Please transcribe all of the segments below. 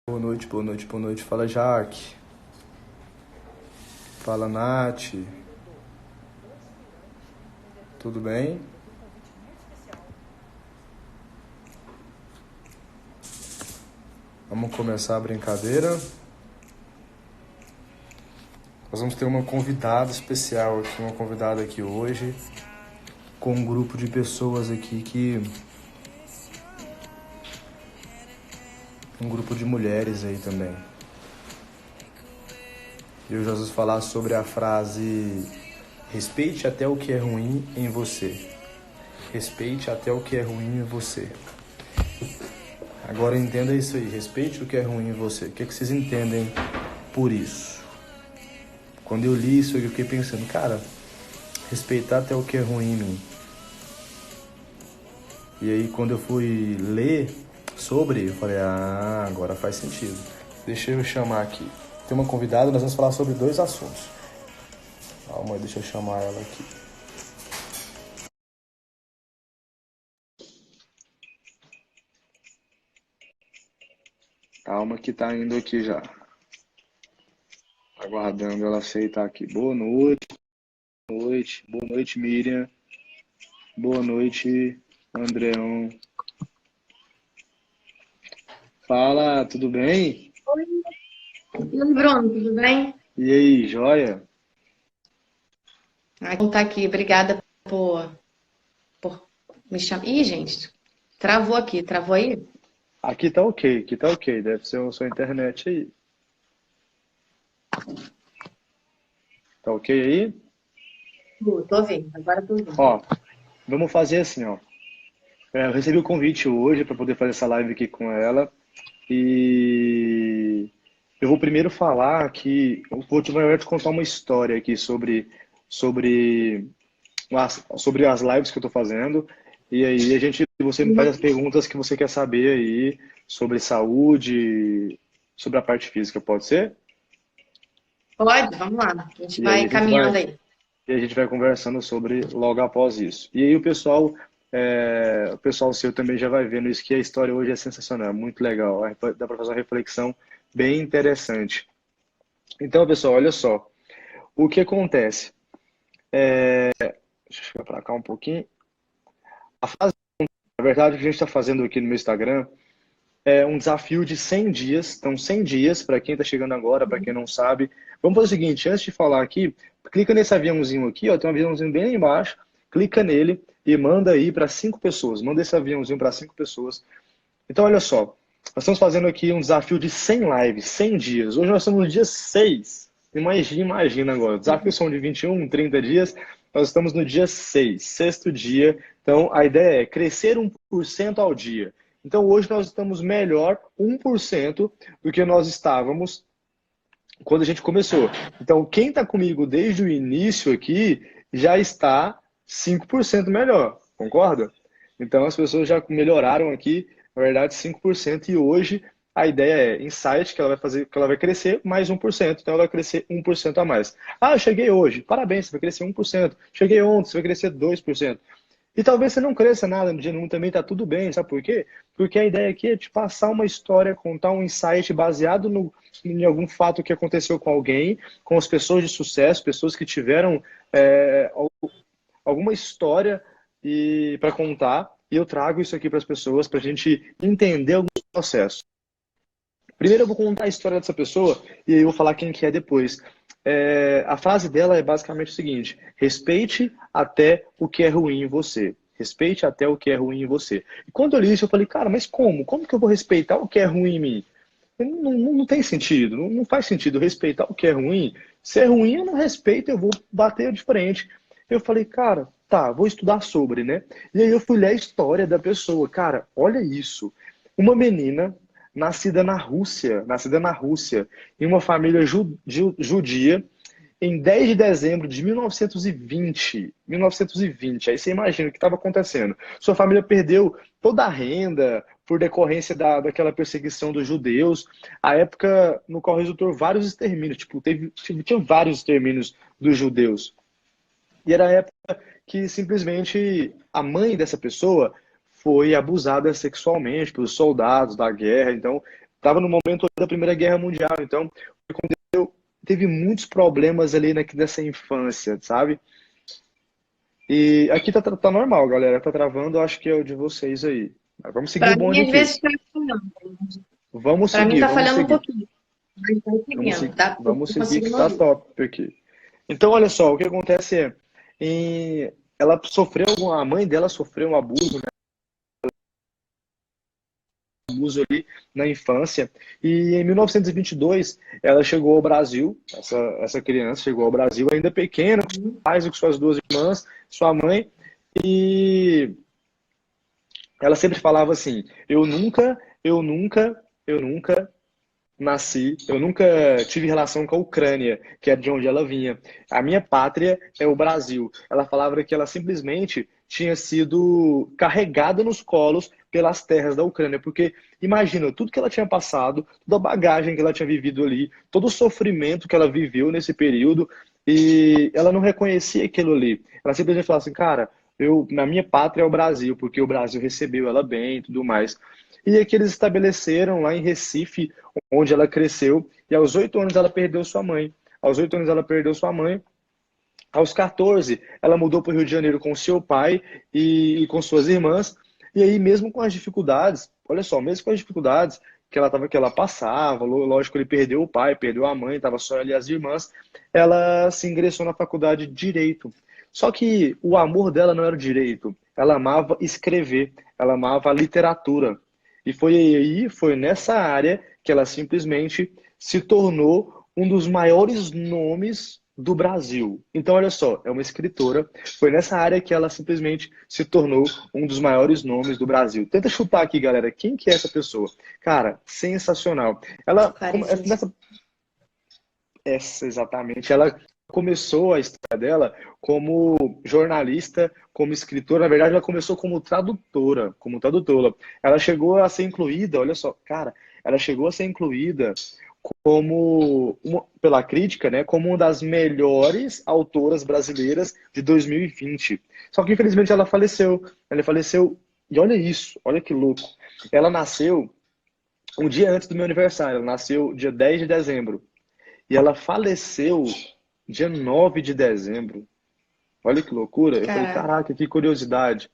Boa noite, boa noite, boa noite. Fala, Jaque. Fala, Nath. Tudo bem? Vamos começar a brincadeira. Nós vamos ter uma convidada especial aqui, uma convidada aqui hoje, com um grupo de pessoas aqui um grupo de mulheres aí também. E eu já vou falar sobre a frase: respeite até o que é ruim em você. Respeite até o que é ruim em você. Agora entenda isso aí, respeite o que é ruim em você. O que vocês entendem por isso? Quando eu li isso, eu fiquei pensando, cara, respeitar até o que é ruim em mim. E aí, quando eu fui ler sobre, eu falei, agora faz sentido. Deixa eu chamar aqui. Tem uma convidada, nós vamos falar sobre dois assuntos. Calma aí, deixa eu chamar ela aqui. Calma que tá indo aqui já. Aguardando ela aceitar aqui. Boa noite, boa noite, Miriam. Boa noite, Andreão. Fala, tudo bem? Oi, Bruno, tudo bem? E aí, joia? Ah, então tá aqui, obrigada por me chamar. Ih, gente, travou aqui, travou aí? Aqui tá ok. Deve ser a sua internet aí. Tá ok aí? Tô ouvindo, agora tô ouvindo. Ó, vamos fazer assim, ó. Eu recebi o convite hoje para poder fazer essa live aqui com ela. E eu vou primeiro falar que eu vou te contar uma história aqui sobre sobre as lives que eu tô fazendo. E aí você me faz as perguntas que você quer saber aí sobre saúde, sobre a parte física, pode ser? Pode, vamos lá, a gente E aí vai caminhando aí. a gente vai conversando sobre logo após isso. E aí o pessoal seu também já vai vendo isso, que a história hoje é sensacional, é muito legal. Dá para fazer uma reflexão bem interessante. Então, pessoal, olha só. O que acontece? Deixa eu chegar para cá um pouquinho. Na verdade, o que a gente está fazendo aqui no meu Instagram é um desafio de 100 dias. Então, 100 dias, para quem está chegando agora, para quem não sabe. Vamos fazer o seguinte, antes de falar aqui, clica nesse aviãozinho aqui, ó, tem um aviãozinho bem lá embaixo, clica nele e manda aí para 5 pessoas. Manda esse aviãozinho para 5 pessoas. Então, olha só, nós estamos fazendo aqui um desafio de 100 lives, 100 dias. Hoje nós estamos no dia 6. Imagina agora, desafios são de 21, 30 dias, nós estamos no dia 6, sexto dia. Então, a ideia é crescer 1% ao dia. Então, hoje nós estamos melhor 1% do que nós estávamos quando a gente começou. Então, quem está comigo desde o início aqui já está 5% melhor, concorda? Então, as pessoas já melhoraram aqui, na verdade, 5%. E hoje a ideia é insight, que ela vai fazer, que ela vai crescer mais 1%. Então, ela vai crescer 1% a mais. Ah, eu cheguei hoje. Parabéns, você vai crescer 1%. Cheguei ontem, você vai crescer 2%. E talvez você não cresça nada no dia 1 também, tá tudo bem, sabe por quê? Porque a ideia aqui é te passar uma história, contar um insight baseado em algum fato que aconteceu com alguém, com as pessoas de sucesso, pessoas que tiveram alguma história e para contar, e eu trago isso aqui para as pessoas para a gente entender alguns processos. Primeiro eu vou contar a história dessa pessoa e aí eu vou falar quem que é depois. A frase dela é basicamente o seguinte: respeite até o que é ruim em você. Respeite até o que é ruim em você. E quando eu li isso, eu falei, cara, mas como? Como que eu vou respeitar o que é ruim em mim? Não tem sentido, não faz sentido respeitar o que é ruim. Se é ruim, eu não respeito, eu vou bater de frente. Eu falei, cara, tá, vou estudar sobre, né? E aí eu fui ler a história da pessoa. Cara, olha isso. Uma menina nascida na Rússia, em uma família judia, em 10 de dezembro de 1920. 1920. Aí você imagina o que estava acontecendo. Sua família perdeu toda a renda por decorrência daquela perseguição dos judeus. A época no qual resultou vários extermínios. Tipo, tinha vários extermínios dos judeus. E era a época que simplesmente a mãe dessa pessoa foi abusada sexualmente pelos soldados da guerra. Então, estava no momento da Primeira Guerra Mundial, então o que aconteceu, teve muitos problemas ali nessa infância, sabe? E aqui tá normal, galera, tá travando, acho que é o de vocês aí. Mas vamos seguir o Para mim, bonde às aqui. vezes, está falhando. Vamos Para mim, seguir, está vamos falhando um seguir. pouquinho. Mas está seguindo, tá? Tô Vamos seguir que conseguindo tá ouvir. top aqui. Então, olha só, o que acontece é, ela sofreu, a mãe dela sofreu um abuso, né, ali na infância, e em 1922 ela chegou ao Brasil, essa criança chegou ao Brasil ainda pequena, com seus pais e com suas duas irmãs, sua mãe, e ela sempre falava assim, eu nunca nasci, eu nunca tive relação com a Ucrânia, que é de onde ela vinha. A minha pátria é o Brasil. Ela falava que ela simplesmente tinha sido carregada nos colos pelas terras da Ucrânia, porque imagina tudo que ela tinha passado, toda a bagagem que ela tinha vivido ali, todo o sofrimento que ela viveu nesse período, e ela não reconhecia aquilo ali. Ela simplesmente falava assim, cara, na minha pátria é o Brasil, porque o Brasil recebeu ela bem e tudo mais. E aqui eles estabeleceram lá em Recife, onde ela cresceu, e aos 8 anos ela perdeu sua mãe. Aos 8 anos ela perdeu sua mãe. Aos 14, ela mudou para o Rio de Janeiro com seu pai e com suas irmãs. E aí, mesmo com as dificuldades, olha só, mesmo com as dificuldades que ela passava, lógico, ele perdeu o pai, perdeu a mãe, estava só ela e as irmãs, ela se ingressou na faculdade de Direito. Só que o amor dela não era o direito, ela amava escrever, ela amava a literatura. E foi nessa área que ela simplesmente se tornou um dos maiores nomes do Brasil. Então, olha só, é uma escritora. Foi nessa área que ela simplesmente se tornou um dos maiores nomes do Brasil. Tenta chutar aqui, galera, quem que é essa pessoa? Cara, sensacional. Clarice Lispector. Essa exatamente. Ela começou a história dela como jornalista, como escritora. Na verdade, ela começou como tradutora, como tradutora. Ela chegou a ser incluída, olha só, cara, ela chegou a ser incluída pela crítica, né, como uma das melhores autoras brasileiras de 2020. Só que infelizmente ela faleceu. Ela faleceu e olha isso, olha que louco. Ela nasceu um dia antes do meu aniversário. Ela nasceu dia 10 de dezembro. E ela faleceu dia 9 de dezembro. Olha que loucura. Eu falei, Caraca. caraca, que curiosidade.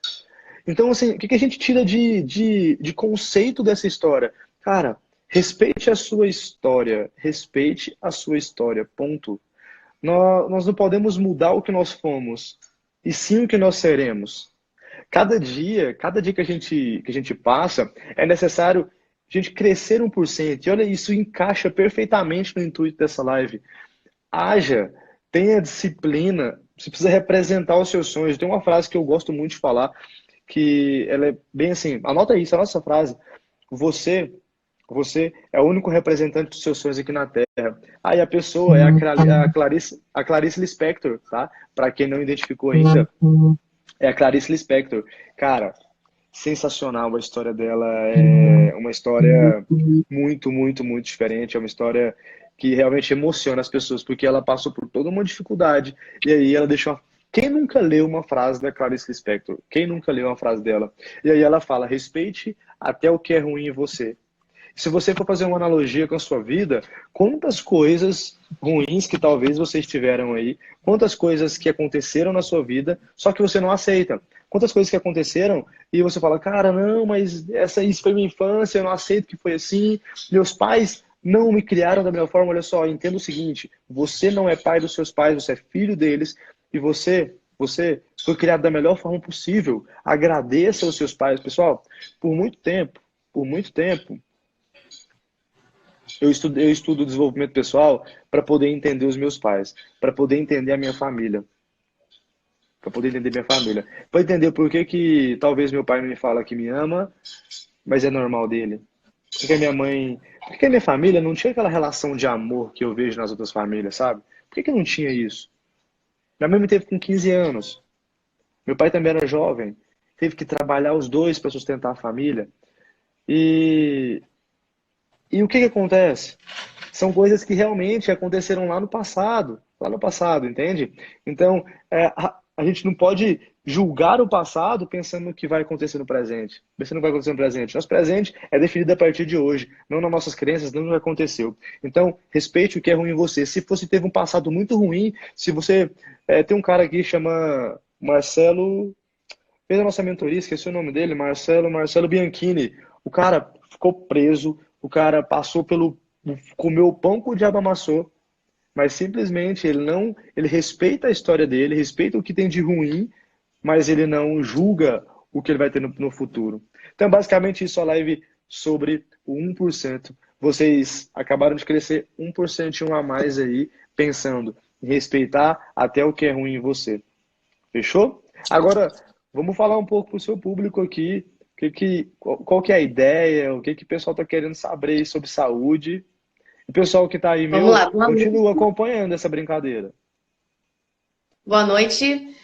Então, assim, o que a gente tira de conceito dessa história? Cara, respeite a sua história. Respeite a sua história. Ponto. Nós não podemos mudar o que nós fomos, e sim o que nós seremos. Cada dia que a gente passa, é necessário a gente crescer 1%. E olha, isso encaixa perfeitamente no intuito dessa live. Haja, tenha disciplina, você precisa representar os seus sonhos. Tem uma frase que eu gosto muito de falar, que ela é bem assim, anota isso, a nossa frase. Você, você é o único representante dos seus sonhos aqui na Terra. Aí a pessoa é a Clarice Lispector, tá? Para quem não identificou ainda, é a Clarice Lispector. Cara, sensacional a história dela. É uma história muito, muito, muito diferente. É uma história que realmente emociona as pessoas, porque ela passou por toda uma dificuldade. E aí ela deixou. Quem nunca leu uma frase da Clarice Lispector? Quem nunca leu uma frase dela? E aí ela fala: respeite até o que é ruim em você. Se você for fazer uma analogia com a sua vida, quantas coisas ruins que talvez vocês tiveram aí, quantas coisas que aconteceram na sua vida, só que você não aceita. Quantas coisas que aconteceram e você fala, cara, não, mas isso foi minha infância, eu não aceito que foi assim, meus pais não me criaram da melhor forma. Olha só, entenda o seguinte, você não é pai dos seus pais, você é filho deles, e você foi criado da melhor forma possível. Agradeça aos seus pais. Pessoal, por muito tempo, eu estudo desenvolvimento pessoal para poder entender os meus pais, para poder entender a minha família, para poder entender minha família, para entender por que que talvez meu pai não me fala que me ama, mas é normal dele. Porque a minha mãe, porque a minha família não tinha aquela relação de amor que eu vejo nas outras famílias, sabe? Por que que não tinha isso? Minha mãe me teve com 15 anos. Meu pai também era jovem, teve que trabalhar os dois para sustentar a família. E E o que que acontece? São coisas que realmente aconteceram lá no passado, entende? Então, a gente não pode julgar o passado pensando no que vai acontecer no presente. Pensando no que vai acontecer no presente. Nosso presente é definido a partir de hoje, não nas nossas crenças, não no que aconteceu. Então, respeite o que é ruim em você. Se você teve um passado muito ruim, se você... tem um cara aqui que chama Marcelo... Fez a nossa mentoria, esqueci o nome dele, Marcelo Bianchini. O cara ficou preso, o cara passou pelo... comeu o pão que o diabo amassou, mas simplesmente ele respeita a história dele, respeita o que tem de ruim, mas ele não julga o que ele vai ter no futuro. Então, basicamente, isso é a live sobre o 1%. Vocês acabaram de crescer 1% a mais aí, pensando em respeitar até o que é ruim em você. Fechou? Agora, vamos falar um pouco para o seu público aqui, qual que é a ideia, o que o pessoal está querendo saber sobre saúde. O pessoal que está aí, Vamos lá, boa noite. continua acompanhando essa brincadeira. Boa noite.